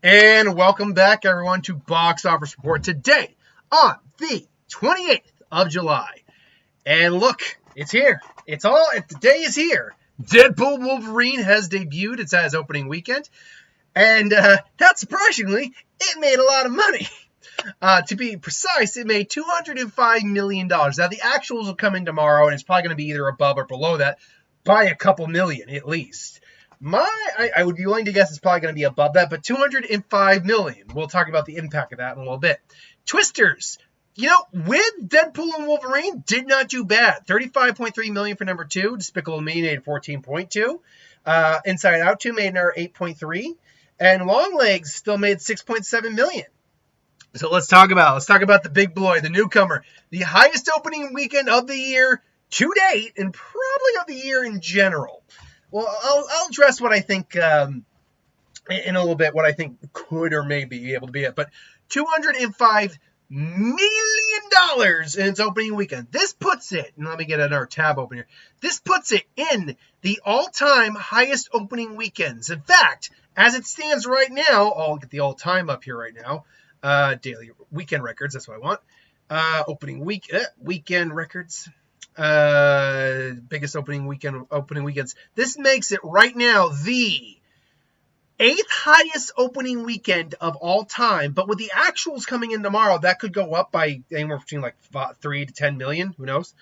And welcome back, everyone, to Box Office Report today on the 28th of July. And look, it's here. The day is here. Deadpool Wolverine has debuted. It's at its opening weekend. And not surprisingly, it made a lot of money. To be precise, it made $205 million. Now, the actuals will come in tomorrow, and it's probably going to be either above or below that by a couple million at least. I would be willing to guess it's probably going to be above that, but $205 million. We'll talk about the impact of that in a little bit. Twisters, with Deadpool and Wolverine, did not do bad. $35.3 million for number 2. Despicable Me made $14.2. Inside Out 2 made another $8.3. And Longlegs still made $6.7 million. So let's talk about the big boy, the newcomer, the highest opening weekend of the year to date, and probably of the year in general. Well, I'll address what I think in a little bit, what I think could or may be able to be it. But $205 million in its opening weekend. This puts it, and let me get another tab open here. This puts it in the all-time highest opening weekends. In fact, as it stands right now, I'll get the all-time up here right now. Daily weekend records, that's what I want. Weekend records. Biggest opening weekends. This makes it right now the 8th highest opening weekend of all time. But with the actuals coming in tomorrow, that could go up by anywhere between like 3 to 10 million. Who knows?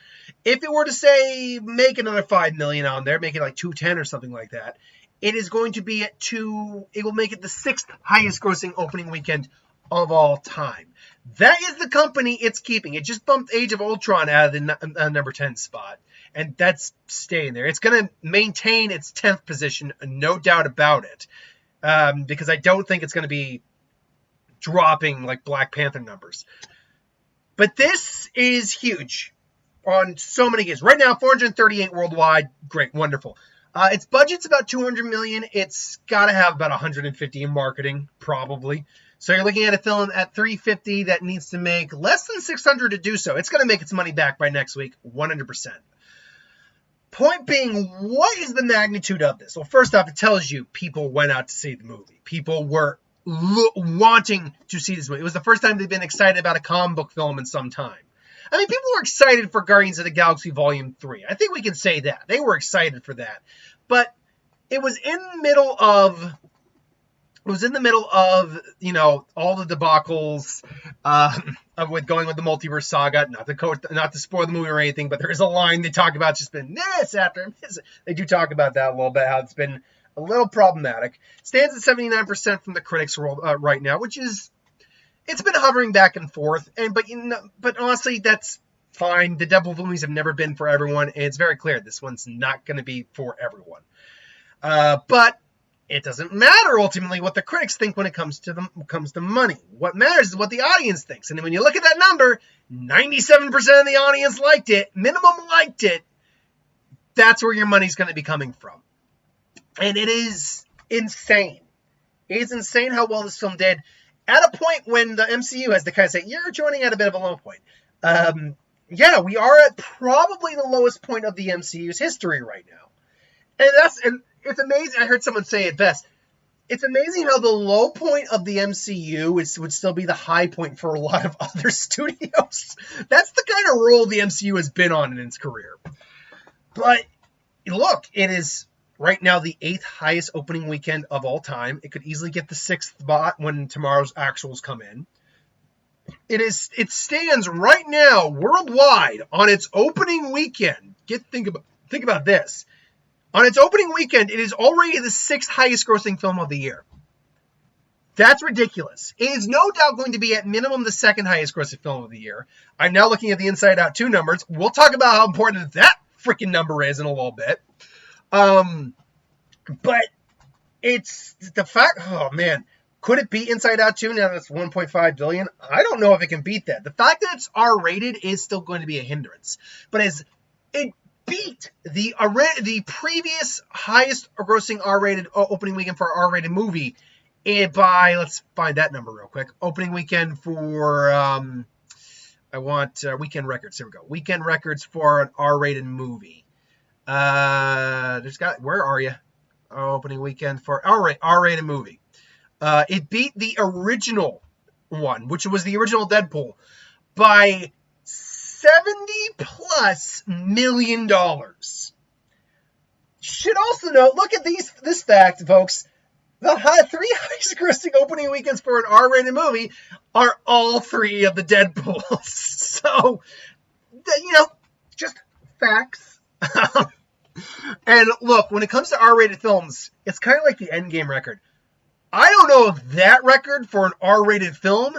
If it were to say make another 5 million on there, make it like 210 or something like that, it is going to be it will make it the 6th highest grossing opening weekend of all time. That is the company it's keeping. It just bumped Age of Ultron out of the number 10 spot, and that's staying there. It's going to maintain its 10th position, no doubt about it, because I don't think it's going to be dropping like Black Panther numbers. But this is huge on so many games. Right now, 438 worldwide. Great, wonderful. Its budget's about $200 million. It's got to have about 150 in marketing, probably. So you're looking at a film at $350 that needs to make less than $600 to do so. It's going to make its money back by next week, 100%. Point being, what is the magnitude of this? Well, first off, it tells you people went out to see the movie. People were wanting to see this movie. It was the first time they've been excited about a comic book film in some time. I mean, people were excited for Guardians of the Galaxy Volume 3. I think we can say that. They were excited for that. But it was in the middle of... all the debacles with going with the multiverse saga. Not to spoil the movie or anything, but there is a line they talk about just been this after this. They do talk about that a little bit, how it's been a little problematic. Stands at 79% from the critics world right now, which is, it's been hovering back and forth. But honestly, that's fine. The Deadpool movies have never been for everyone, and it's very clear this one's not going to be for everyone. But it doesn't matter ultimately what the critics think when it comes to money. What matters is what the audience thinks. And when you look at that number, 97% of the audience liked it, minimum liked it. That's where your money's going to be coming from. And it is insane. It is insane how well this film did at a point when the MCU has to kind of say, you're joining at a bit of a low point. We are at probably the lowest point of the MCU's history right now. And it's amazing. I heard someone say it best. It's amazing how the low point of the MCU would still be the high point for a lot of other studios. That's the kind of role the MCU has been on in its career. But look, it is right now the 8th highest opening weekend of all time. It could easily get the 6th spot when tomorrow's actuals come in. It stands right now worldwide on its opening weekend. Think about this. On its opening weekend, it is already the 6th highest grossing film of the year. That's ridiculous. It is no doubt going to be at minimum the 2nd highest grossing film of the year. I'm now looking at the Inside Out 2 numbers. We'll talk about how important that freaking number is in a little bit. But it's the fact, oh man, could it beat Inside Out 2 now that it's $1.5 billion? I don't know if it can beat that. The fact that it's R-rated is still going to be a hindrance. But as it beat the previous highest grossing R-rated opening weekend for an R-rated movie by, let's find that number real quick. Opening weekend for, weekend records. Here we go. Weekend records for an R-rated movie. Where are you? Opening weekend for R-rated movie. It beat the original one, which was the original Deadpool, by $70+ million. Should also note, look at this fact, folks. The three highest grossing opening weekends for an R-rated movie are all three of the Deadpools. So, just facts. And look, when it comes to R-rated films, it's kind of like the Endgame record. I don't know if that record for an R-rated film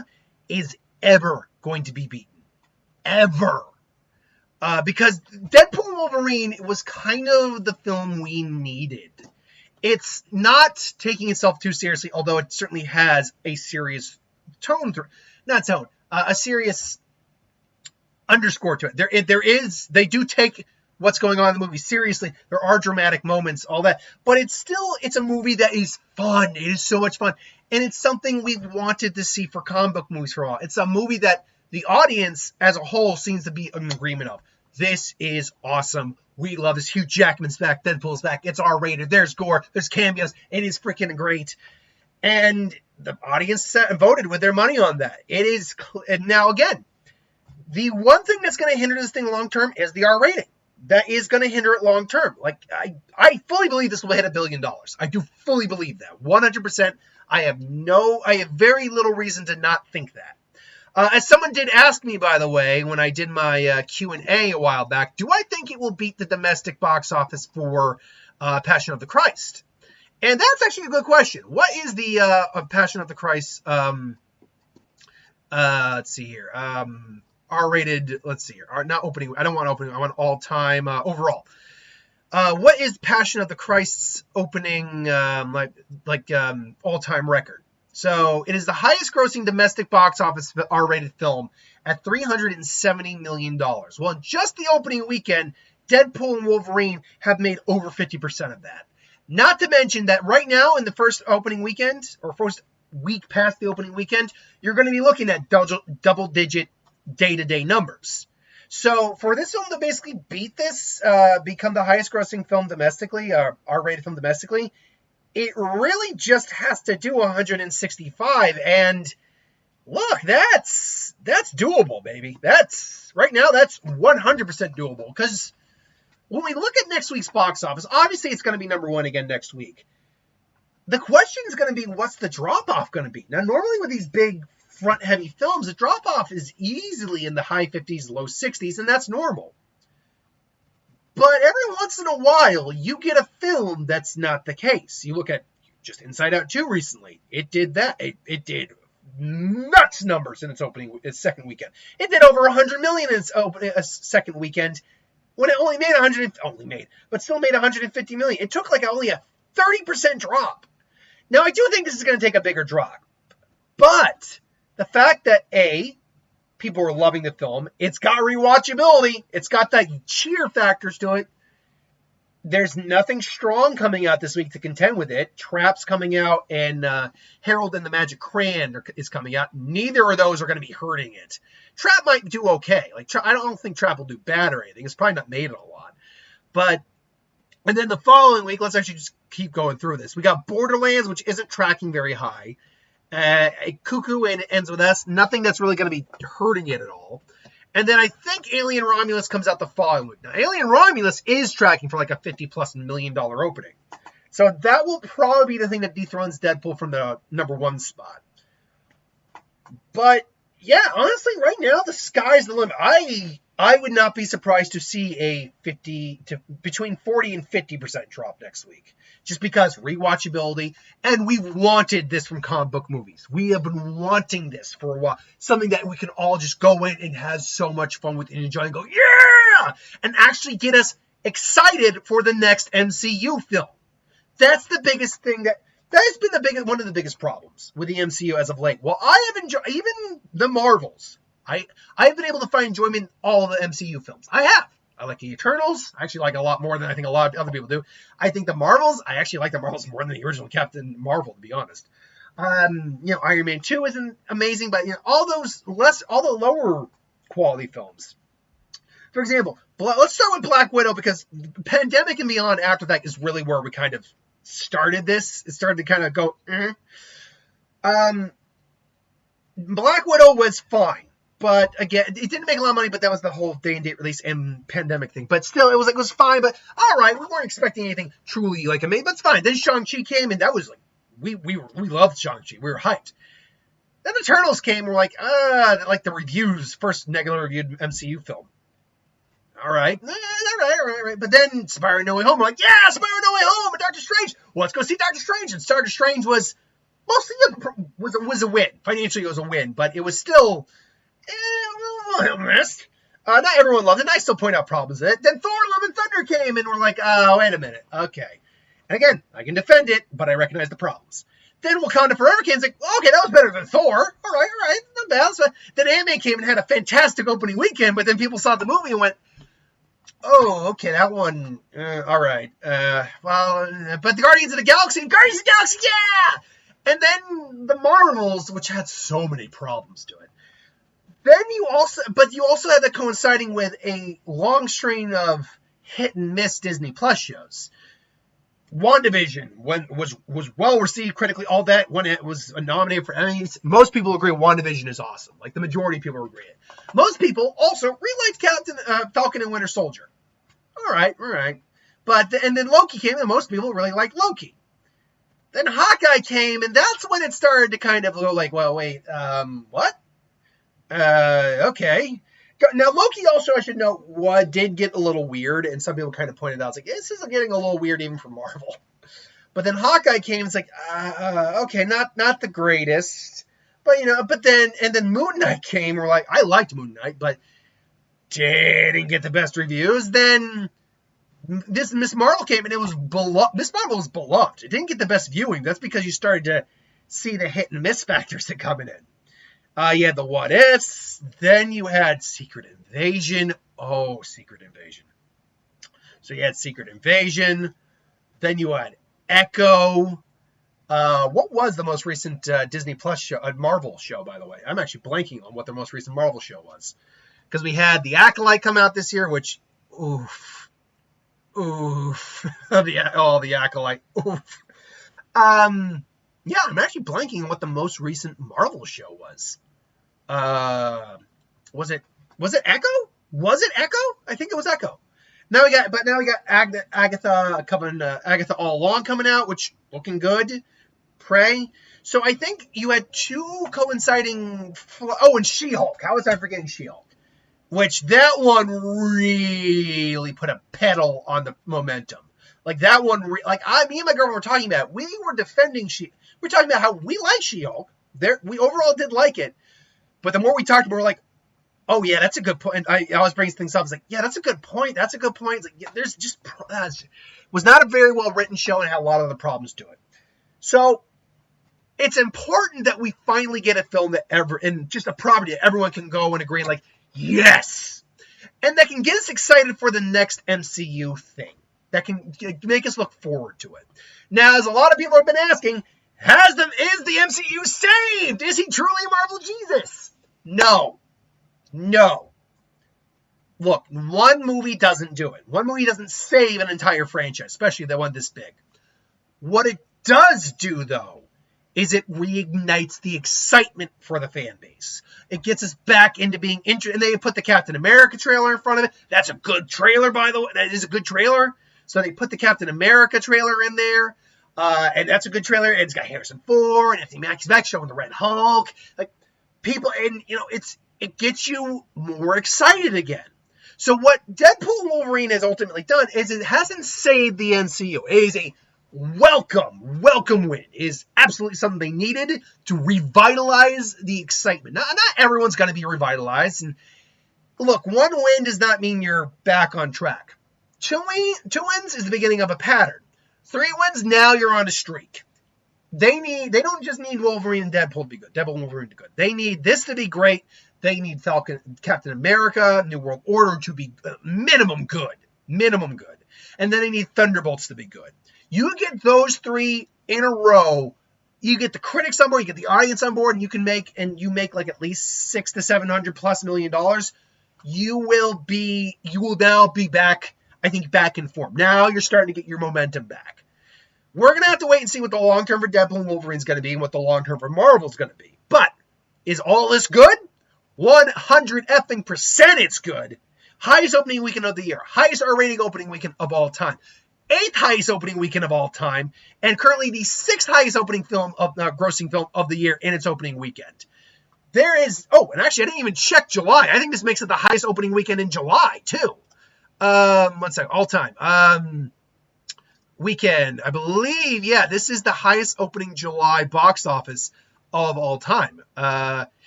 is ever going to be beaten. Ever. Because Deadpool and Wolverine was kind of the film we needed. It's not taking itself too seriously, although it certainly has a serious tone a serious underscore to it. They do take what's going on in the movie seriously. There are dramatic moments, all that, but it's a movie that is fun. It is so much fun, and it's something we've wanted to see for comic book movies for a while. It's a movie that the audience as a whole seems to be in agreement of. This is awesome. We love this. Hugh Jackman's back. Deadpool's back. It's R-rated. There's gore. There's cameos. It is freaking great. And the audience voted with their money on that. It is. And now, again, the one thing that's going to hinder this thing long term is the R rating. That is going to hinder it long term. Like, I fully believe this will hit $1 billion. I do fully believe that. 100%. I have very little reason to not think that. As someone did ask me, by the way, when I did my Q&A a while back, do I think it will beat the domestic box office for Passion of the Christ? And that's actually a good question. What is the Passion of the Christ, let's see here, R-rated, let's see here, not opening, I don't want opening, I want all-time overall. What is Passion of the Christ's opening, all-time record? So it is the highest grossing domestic box office R-rated film at $370 million. Well, in just the opening weekend, Deadpool and Wolverine have made over 50% of that. Not to mention that right now in the first opening weekend, or first week past the opening weekend, you're going to be looking at double-digit day-to-day numbers. So for this film to basically beat this, become the highest grossing film domestically, R-rated film domestically, it really just has to do 165, and look, that's doable, baby. Right now, that's 100% doable, because when we look at next week's box office, obviously it's going to be number one again next week. The question is going to be, what's the drop-off going to be? Now, normally with these big front-heavy films, the drop-off is easily in the high 50s, low 60s, and that's normal. But every once in a while, you get a film that's not the case. You look at just Inside Out 2 recently. It did that. It did nuts numbers in its second weekend. It did over 100 million in its second weekend when it still made 150 million. It took only a 30% drop. Now, I do think this is going to take a bigger drop. But the fact that, people were loving the film. It's got rewatchability. It's got that cheer factors to it. There's nothing strong coming out this week to contend with it. Trap's coming out, and Harold and the Magic Crayon is coming out. Neither of those are going to be hurting it. Trap might do okay. I don't think Trap will do bad or anything. It's probably not made it a lot. And then the following week, let's actually just keep going through this. We got Borderlands, which isn't tracking very high. Cuckoo, and it ends with us. Nothing that's really going to be hurting it at all. And then I think Alien Romulus comes out the following week. Now, Alien Romulus is tracking for a $50+ million opening. So that will probably be the thing that dethrones Deadpool from the number one spot. But, yeah, honestly, right now, the sky's the limit. I would not be surprised to see between 40 and 50% drop next week. Just because rewatchability, and we've wanted this from comic book movies. We have been wanting this for a while. Something that we can all just go in and have so much fun with and enjoy and go, yeah! And actually get us excited for the next MCU film. That's the biggest thing that has been one of the biggest problems with the MCU as of late. Well, I have enjoyed, even the Marvels. I've been able to find enjoyment in all of the MCU films. I have. I like the Eternals. I actually like a lot more than I think a lot of other people do. I think the Marvels, I actually like the Marvels more than the original Captain Marvel, to be honest. Iron Man 2 isn't amazing, but all the lower quality films. For example, let's start with Black Widow, because Pandemic and Beyond after that is really where we kind of started this. It started to kind of go, Um, Black Widow was fine, but again, it didn't make a lot of money. But that was the whole day and date release and pandemic thing. But still, it was fine. But all right, we weren't expecting anything truly like amazing. But it's fine. Then Shang-Chi came, and that was like we loved Shang-Chi. We were hyped. Then Eternals came. We're like the reviews, first negative reviewed MCU film. All right. But then Spider-Man No Way Home. We're like, yeah, Spider-Man No Way Home and Doctor Strange. Well, let's go see Doctor Strange. And Doctor Strange was mostly was a win. Financially, it was a win, but it was still missed. Not everyone loved it. And I still point out problems with it. Then Thor: Love and Thunder came, and we're like, oh, wait a minute. Okay. And again, I can defend it, but I recognize the problems. Then Wakanda Forever came. It's like, okay, that was better than Thor. All right, not bad. So then Ant-Man came and had a fantastic opening weekend, but then people saw the movie and went, oh, okay, that one, all right. But the Guardians of the Galaxy, yeah! And then the Marvels, which had so many problems to it. Then you also had that coinciding with a long string of hit and miss Disney Plus shows. WandaVision was well received critically, all that, when it was nominated for Emmys. Most people agree WandaVision is awesome. Like, the majority of people agree it. Most people also reliked Falcon and Winter Soldier. All right. And then Loki came, and most people really liked Loki. Then Hawkeye came, and that's when it started to kind of go like, well, wait, what? Okay. Now, Loki also, I should note, did get a little weird, and some people kind of pointed out, it's like, this is getting a little weird even for Marvel. But then Hawkeye came, it's like, okay, not the greatest. But then Moon Knight came, we're like, I liked Moon Knight, but didn't get the best reviews. Then this Miss Marvel came, and it was beloved. Miss Marvel was beloved. It didn't get the best viewing. That's because you started to see the hit and miss factors that coming in. You had the What Ifs. Then you had Secret Invasion. Oh, Secret Invasion. So you had Secret Invasion. Then you had Echo. What was the most recent Disney Plus show, Marvel show, by the way? I'm actually blanking on what the most recent Marvel show was. Because we had The Acolyte come out this year, which, oof. The Acolyte, oof. Yeah, I'm actually blanking on what the most recent Marvel show was. Was it Echo? Was it Echo? I think it was Echo. Now we got Agatha All Along coming out, which looking good. Prey. So I think you had two coinciding. And She-Hulk. How was I forgetting She-Hulk? Which that one really put a pedal on the momentum. Like that one, me and my girlfriend were talking about. We were defending we're talking about how we like She-Hulk. We overall did like it, but the more we talked about, we're like, oh yeah, that's a good point. I always bring things up. I was like, yeah, that's a good point. That's a good point. It's like, yeah, there's just was not a very well written show and had a lot of the problems to it. So it's important that we finally get a film and just a property that everyone can go and agree, like, yes, and that can get us excited for the next MCU thing. That can make us look forward to it. Now, as a lot of people have been asking, is the MCU saved? Is he truly Marvel Jesus? No. Look, one movie doesn't do it. One movie doesn't save an entire franchise, especially the one this big. What it does do, though, is it reignites the excitement for the fan base. It gets us back into being interested. And they put the Captain America trailer in front of it. That's a good trailer, by the way. That is a good trailer. So they put the Captain America trailer in there. And that's a good trailer. And it's got Harrison Ford and Anthony Mackie's back showing the Red Hulk. Like, people, and, it gets you more excited again. So what Deadpool and Wolverine has ultimately done is it hasn't saved the MCU. It is a welcome win. It is absolutely something they needed to revitalize the excitement. Not everyone's going to be revitalized. And look, one win does not mean you're back on track. Two wins is the beginning of a pattern. 3 wins, now you're on a streak. They don't just need Wolverine and Deadpool to be good. Deadpool and Wolverine to be good. They need this to be great. They need Captain America, New World Order to be minimum good. And then they need Thunderbolts to be good. You get those 3 in a row, you get the critics on board, you get the audience on board, and you make like at least $600 to $700+ million. You will now be back, I think, back in form. Now you're starting to get your momentum back. We're going to have to wait and see what the long term for Deadpool and Wolverine is going to be and what the long term for Marvel is going to be. But is all this good? 100 effing % it's good. Highest opening weekend of the year. Highest R-rated opening weekend of all time. 8th highest opening weekend of all time. And currently the 6th highest opening grossing film of the year in its opening weekend. There is, and actually I didn't even check July. I think this makes it the highest opening weekend in July too. One second, all time. Weekend, I believe, this is the highest opening July box office of all time.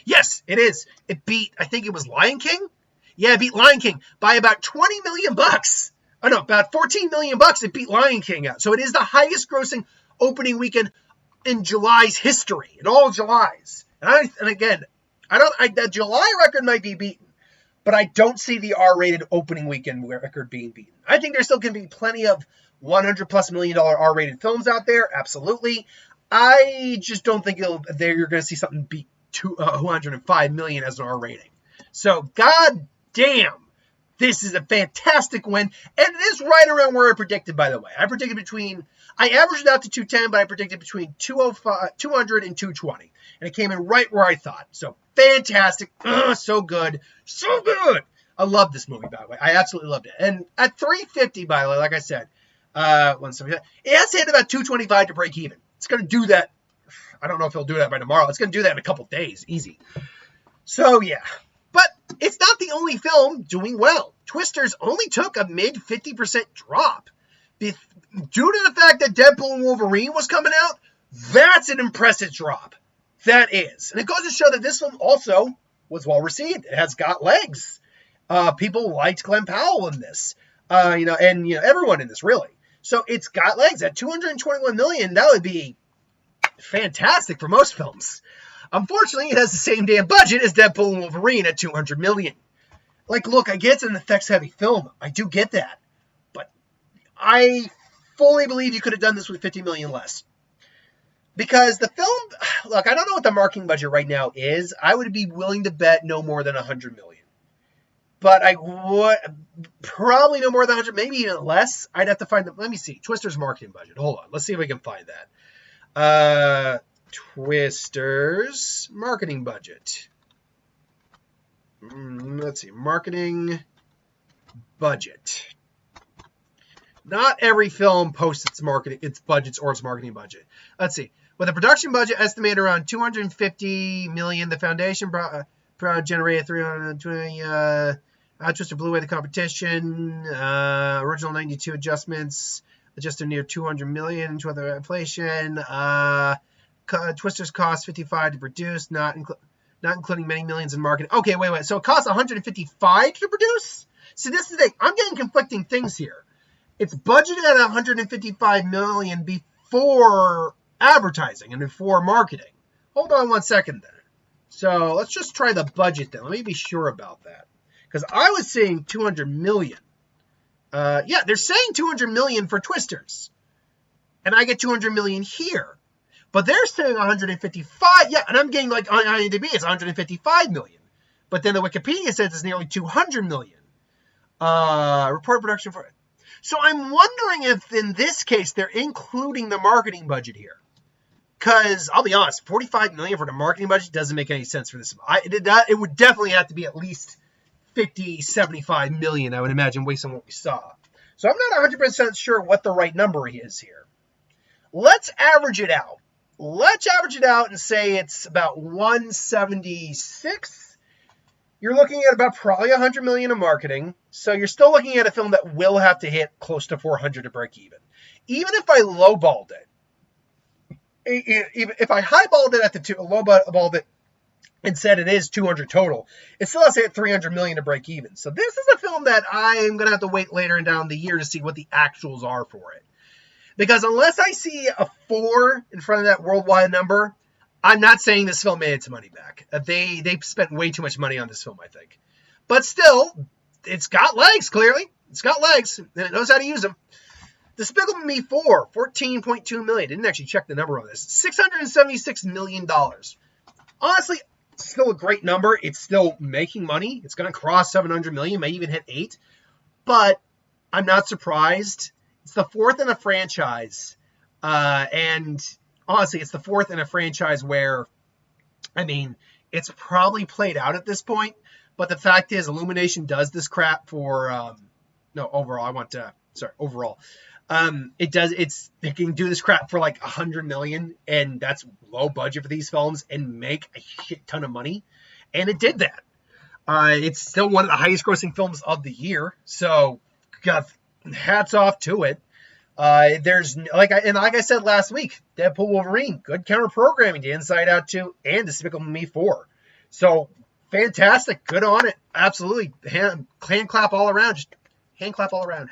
Yes, it is. It beat, I think it was Lion King? Yeah, it beat Lion King by about $20 million. Oh no, about $14 million. It beat Lion King out. So it is the highest grossing opening weekend in July's history, in all Julys. And again, that July record might be beaten, but I don't see the R-rated opening weekend record being beaten. I think there still can be plenty of $100+ million R-rated films out there, absolutely. I just don't think you're going to see something beat 205 million as an R rating. So, god damn, this is a fantastic win, and it is right around where I predicted, by the way. I averaged it out to 210, but I predicted between 200 and 220, and it came in right where I thought. So, fantastic. So good. So good. I love this movie, by the way. I absolutely loved it. And at 350, by the way, like I said, it has to hit about 225 to break even. It's going to do that. I don't know if he'll do that by tomorrow. It's going to do that in a couple days. Easy. So, yeah. But it's not the only film doing well. Twisters only took a mid 50% drop. Due to the fact that Deadpool and Wolverine was coming out, that's an impressive drop. That is. And it goes to show that this film also was well received. It has got legs. People liked Glenn Powell in this. And everyone in this, really. So it's got legs. At $221 million, that would be fantastic for most films. Unfortunately, it has the same damn budget as Deadpool and Wolverine at $200 million. Look, I get it's an effects-heavy film. I do get that. But I fully believe you could have done this with $50 million less. Because the film, look, I don't know what the marketing budget right now is. I would be willing to bet no more than $100 million. But I would probably no more than 100, maybe even less. I'd have to find let me see. Twister's marketing budget. Hold on. Let's see if we can find that. Twister's marketing budget. Let's see. Marketing budget. Not every film posts its budgets or its marketing budget. Let's see. With a production budget estimated around $250 million, the foundation generated 320. Twister blew away the competition. Original 92 adjustments, adjusted near $200 million to other inflation. Twister's cost $55 to produce, not including many millions in marketing. Okay, wait. So it costs $155 to produce? See, this is the thing. I'm getting conflicting things here. It's budgeted at $155 million before advertising and before marketing. Hold on 1 second then. So let's just try the budget then. Let me be sure about that. Because I was saying $200 million. They're saying $200 million for Twisters. And I get $200 million here. But they're saying 155. Yeah, and I'm getting on IMDb, it's 155 million. But then the Wikipedia says it's nearly 200 million. Report production for it. So I'm wondering if in this case they're including the marketing budget here. Because I'll be honest, 45 million for the marketing budget doesn't make any sense for this. It would definitely have to be at least 50, 75 million, I would imagine, based on what we saw. So I'm not 100% sure what the right number is here. Let's average it out. Let's average it out and say it's about 176. You're looking at about probably 100 million in marketing. So you're still looking at a film that will have to hit close to 400 to break even. Even if I lowballed it, if I highballed it at the lowballed it and said it is 200 total, it still has to hit 300 million to break even. So this is a film that I'm going to have to wait later down the year to see what the actuals are for it. Because unless I see a 4 in front of that worldwide number, I'm not saying this film made its money back. They spent way too much money on this film, I think. But still, it's got legs, clearly. It's got legs, and it knows how to use them. Despicable Me 4, $14.2 million. Didn't actually check the number on this. $676 million. Honestly, still a great number. It's still making money. It's going to cross 700 million, may even hit 8. But I'm not surprised. It's the 4th in a franchise. And honestly, it's the fourth in a franchise where, I mean, it's probably played out at this point. But the fact is, Illumination does this crap for no overall. Overall. They can do this crap for like $100 million, and that's low budget for these films, and make a shit ton of money, and it did that. It's still one of the highest grossing films of the year, so hats off to it. There's like I said last week, Deadpool Wolverine, good counter programming to Inside Out 2 and Despicable Me 4. So fantastic, good on it, absolutely. Hand clap all around, just hand clap all around.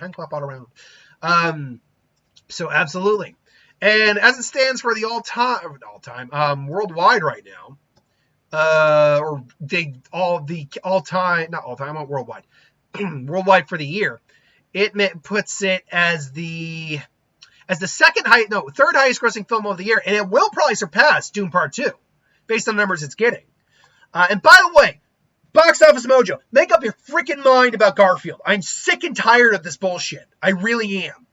So absolutely. And as it stands for the all-time worldwide right now, worldwide, worldwide for the year, it puts it as the third highest grossing film of the year, and it will probably surpass Doom Part 2 based on the numbers it's getting. And by the way, Box Office Mojo, make up your freaking mind about Garfield. I'm sick and tired of this bullshit. I really am.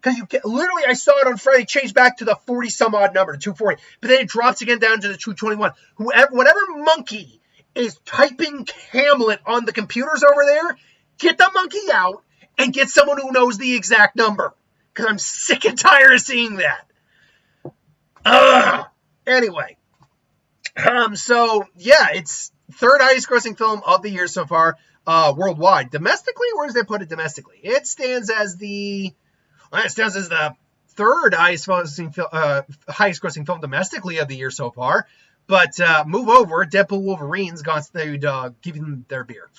Because literally, I saw it on Friday, change back to the 40-some-odd number, to 240. But then it drops again down to the 221. Whatever monkey is typing Hamlet on the computers over there, get the monkey out and get someone who knows the exact number. Because I'm sick and tired of seeing that. Anyway. So, yeah, it's third highest grossing film of the year so far, worldwide. Domestically, where does they put it domestically? It stands as the third highest grossing film domestically of the year so far. But move over, Deadpool Wolverine's gone to give them their beer.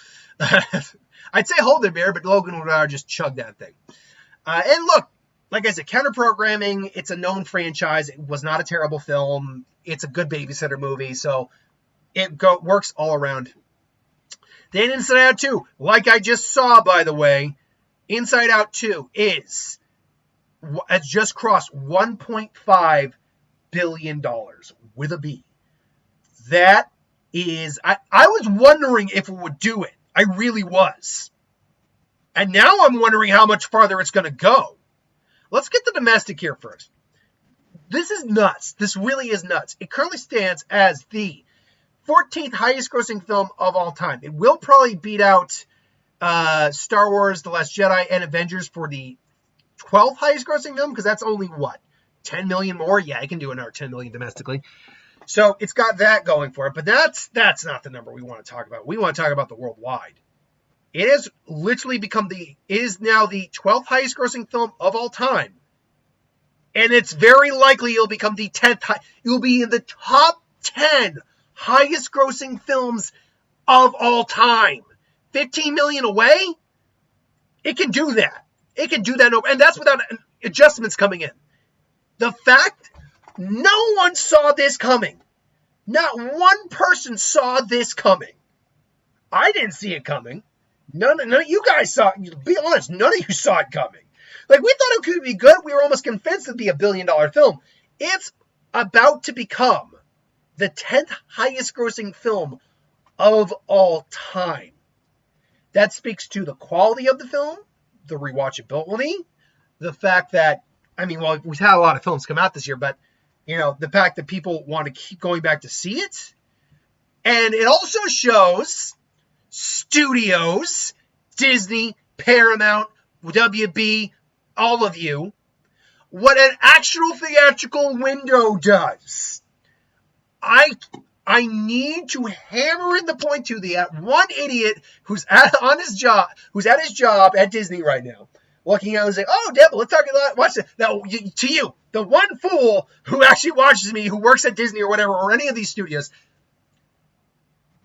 I'd say hold their beer, but Logan would just chug that thing. And look, like I said, counter programming, it's a known franchise. It was not a terrible film. It's a good babysitter movie, so it works all around. Then Inside Out 2, like I just saw, by the way, Inside Out 2 has just crossed $1.5 billion with a B. That is, I was wondering if it would do it. I really was. And now I'm wondering how much farther it's going to go. Let's get the domestic here first. This is nuts. This really is nuts. It currently stands as the 14th highest grossing film of all time. It will probably beat out Star Wars, The Last Jedi, and Avengers for the 12th highest grossing film, because that's only, 10 million more? Yeah, it can do another 10 million domestically. So it's got that going for it, but that's not the number we want to talk about. We want to talk about the worldwide. It has literally is now the 12th highest grossing film of all time. And it's very likely it'll become the 10th. You'll be in the top 10 highest grossing films of all time. 15 million away? It can do that. It can do that. And that's without adjustments coming in. The fact no one saw this coming. Not one person saw this coming. I didn't see it coming. None of you guys saw it. Be honest, none of you saw it coming. Like, we thought it could be good. We were almost convinced it'd be a $1 billion film. It's about to become the 10th highest grossing film of all time. That speaks to the quality of the film, the rewatchability, the fact that, we've had a lot of films come out this year, but, the fact that people want to keep going back to see it. And it also shows studios, Disney, Paramount, WB, all of you, what an actual theatrical window does. I need to hammer in the point to the one idiot who's at his job at Disney right now, looking out and saying, "Oh, Deadpool, let's talk about watch it." Now, to you, the one fool who actually watches me, who works at Disney or whatever, or any of these studios.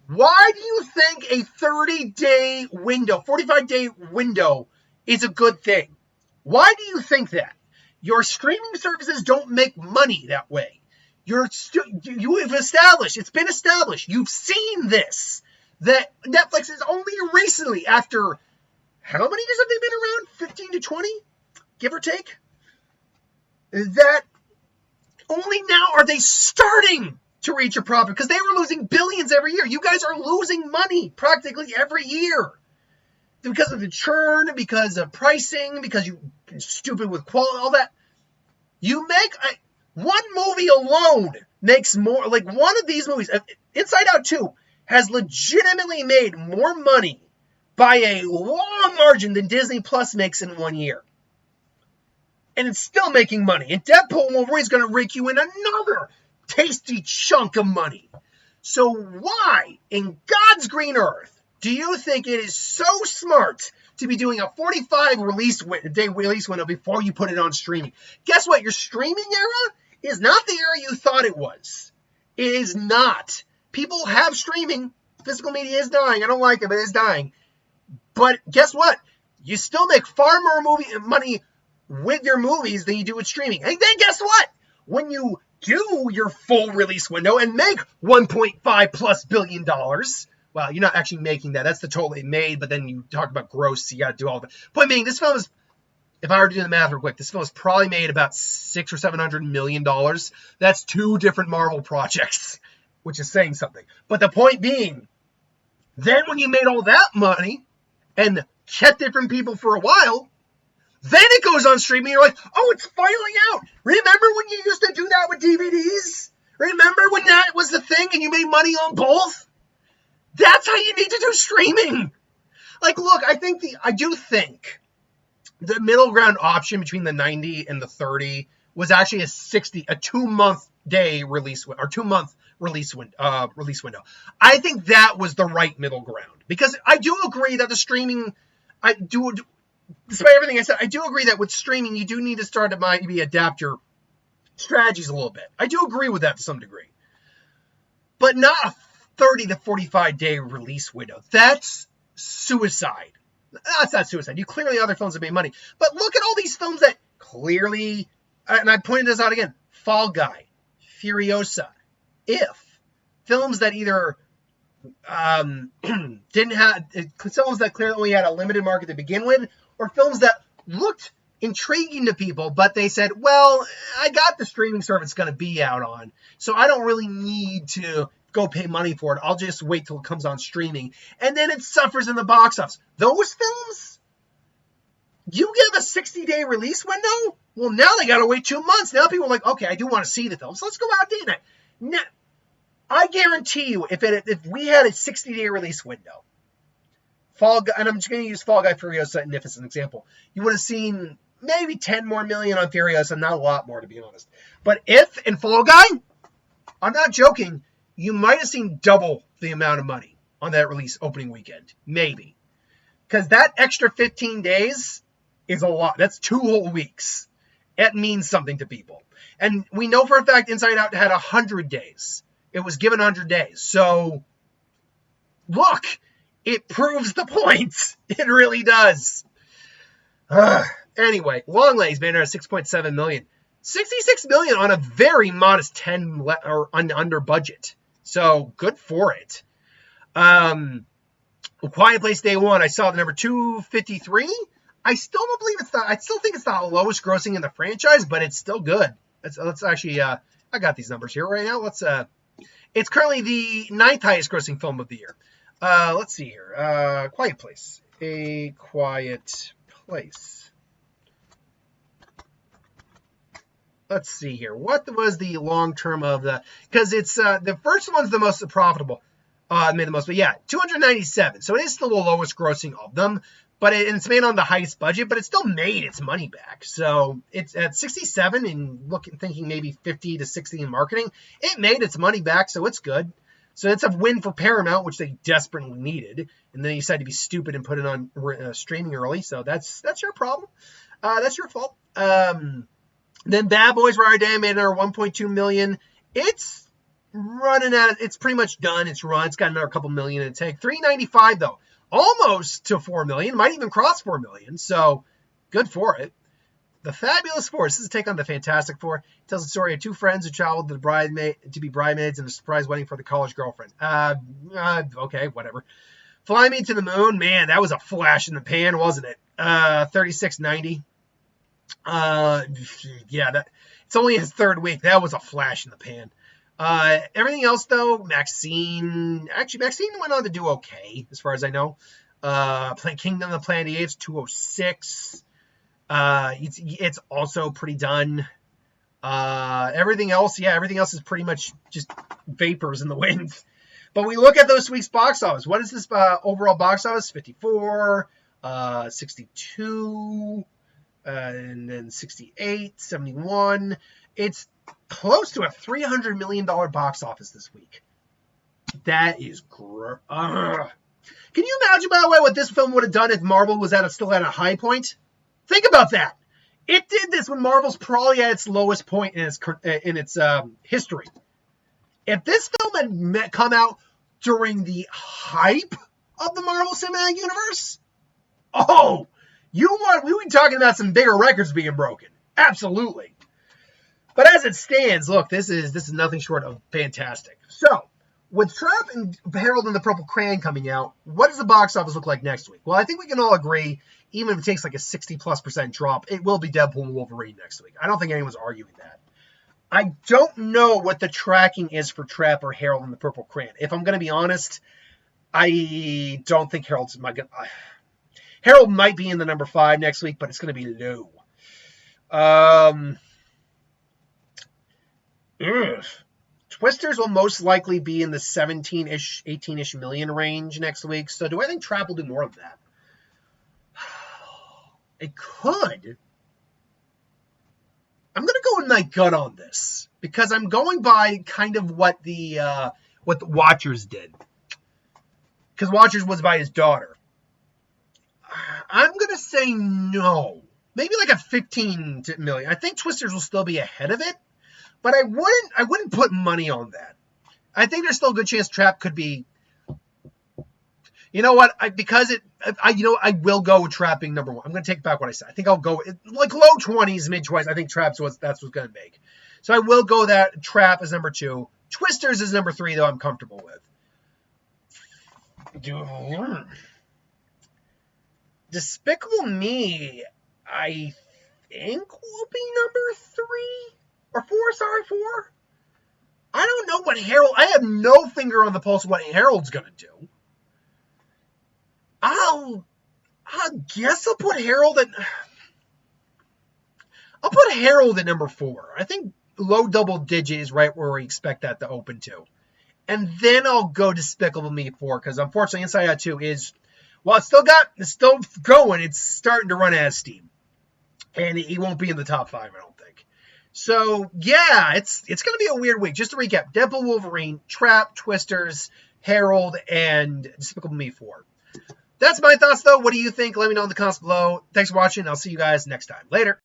Why do you think a 30-day window, 45-day window is a good thing? Why do you think that? Your streaming services don't make money that way. You've established, it's been established, you've seen this, that Netflix is only recently, after, how many years have they been around? 15 to 20? Give or take? That only now are they starting to reach a profit, because they were losing billions every year. You guys are losing money practically every year because of the churn, because of pricing, because you're stupid with quality, all that. You make one movie alone makes more, like one of these movies, Inside Out 2, has legitimately made more money by a long margin than Disney Plus makes in 1 year. And it's still making money. And Deadpool and Wolverine is going to rake you in another tasty chunk of money. So why, in God's green earth, do you think it is so smart to be doing a 45 day release window before you put it on streaming? Guess what? Your streaming era is not the era you thought it was. It is not. People have streaming. Physical media is dying. I don't like it, but it's dying. But guess what? You still make far more money with your movies than you do with streaming. And then guess what? When you do your full release window and make $1.5+ billion, well, you're not actually making that. That's the total they made, but then you talk about gross, so you got to do all of it. Point being, this film is, if I were to do the math real quick, this film is probably made about $600 or $700 million. That's 2 different Marvel projects, which is saying something. But the point being, then when you made all that money and kept it from people for a while, then it goes on streaming. You're like, oh, it's finally out. Remember when you used to do that with DVDs? Remember when that was the thing and you made money on both? That's how you need to do streaming. Like, look, I do think the middle ground option between the 90 and the 30 was actually a 2-month day release, or 2-month release window. I think that was the right middle ground, because I do agree that the streaming, despite everything I said, I do agree that with streaming, you do need to start to maybe adapt your strategies a little bit. I do agree with that to some degree. But not a 30 to 45 day release window. That's suicide. That's not suicide. You clearly other films have made money. But look at all these films that clearly, and I pointed this out again, Fall Guy, Furiosa, If, films that either didn't have, films that clearly only had a limited market to begin with, or films that looked intriguing to people, but they said, well, I got the streaming service going to be out on, so I don't really need to go pay money for it. I'll just wait till it comes on streaming. And then it suffers in the box office. Those films, you give a 60-day release window? Well, now they got to wait 2 months. Now people are like, okay, I do want to see the film, so let's go out and do that. Now, I guarantee you, if we had a 60-day release window, Fall Guy, and I'm just going to use Fall Guy, Furiosa, and If as an example, you would have seen maybe 10 more million on Furiosa, not a lot more, to be honest. But If and Fall Guy, I'm not joking, you might have seen double the amount of money on that release opening weekend. Maybe. Because that extra 15 days is a lot. That's 2 whole weeks. It means something to people. And we know for a fact Inside Out had 100 days. It was given 100 days. So, look, it proves the point. It really does. Anyway, Longlegs made it at $6.7 million. $66 million on a very modest 10 or under budget. So good for it. Quiet Place Day 1, I saw the number 253. I still don't believe I still think it's the lowest grossing in the franchise, but it's still good. Let's actually, I got these numbers here right now. It's currently the 9th highest grossing film of the year. Let's see here. Quiet Place. A Quiet Place. Let's see here. What was the long term of the? Because it's the first one's the most profitable. Made the most, but yeah, 297. So it is still the lowest grossing of them, but it's made on the highest budget, but it still made its money back. So it's at 67 and thinking maybe 50 to 60 in marketing. It made its money back, so it's good. So it's a win for Paramount, which they desperately needed, and then they decided to be stupid and put it on streaming early. So that's your problem. That's your fault. Then Bad Boys Ride Day made another 1.2 million. It's running out. It's pretty much done. It's run. It's got another couple million in the tank. 395 though, almost to 4 million. Might even cross 4 million. So good for it. The Fabulous Four. This is a take on the Fantastic Four. It tells the story of 2 friends who traveled to be bridesmaids in a surprise wedding for the college girlfriend. Okay, whatever. Fly Me to the Moon. Man, that was a flash in the pan, wasn't it? 3690. Yeah, it's only his 3rd week. That was a flash in the pan. Everything else though, Maxine went on to do okay, as far as I know. Kingdom of the Planet of the Apes, 206. It's also pretty done. Everything else is pretty much just vapors in the wind. But we look at those week's box office. What is this overall box office? 54, 62, and then 68, 71. It's close to a $300 million box office this week. That is Can you imagine, by the way, what this film would have done if Marvel was still at a high point? Think about that. It did this when Marvel's probably at its lowest point in its history. If this film had come out during the hype of the Marvel Cinematic Universe, we would be talking about some bigger records being broken. Absolutely. But as it stands, look, this is nothing short of fantastic. So, with Trap and Harold and the Purple Crayon coming out, what does the box office look like next week? Well, I think we can all agree, even if it takes like a 60+% drop, it will be Deadpool and Wolverine next week. I don't think anyone's arguing that. I don't know what the tracking is for Trap or Harold and the Purple Crayon. If I'm going to be honest, I don't think Harold might be in the number 5 next week, but it's going to be low. Twisters will most likely be in the 17-ish, 18-ish million range next week. So do I think Trap will do more of that? It could. I'm going to go with my gut on this because I'm going by kind of what the Watchers did. Because Watchers was by his daughter. I'm going to say no. Maybe like a 15 million. I think Twisters will still be ahead of it. But I wouldn't put money on that. I think there's still a good chance Trap could be. You know what? I will go with Trap being number 1. I'm going to take back what I said. I think I'll go like low 20s, mid 20s. I think that's what's going to make. So I will go that Trap is number 2. Twisters is number 3, though I'm comfortable with. Despicable Me, I think will be number 3. Or 4, sorry, 4. I don't know what Harold... I have no finger on the pulse of what Harold's going to do. I guess I'll put Harold at... I'll put Harold at number 4. I think low double digit is right where we expect that to open to. And then I'll go Despicable Me 4, because unfortunately Inside Out 2 is... Well, it's still going. It's starting to run out of steam. And he won't be in the top 5, I don't think. So, yeah, it's going to be a weird week. Just to recap, Deadpool, Wolverine, Trap, Twisters, Harold, and Despicable Me 4. That's my thoughts, though. What do you think? Let me know in the comments below. Thanks for watching. I'll see you guys next time. Later.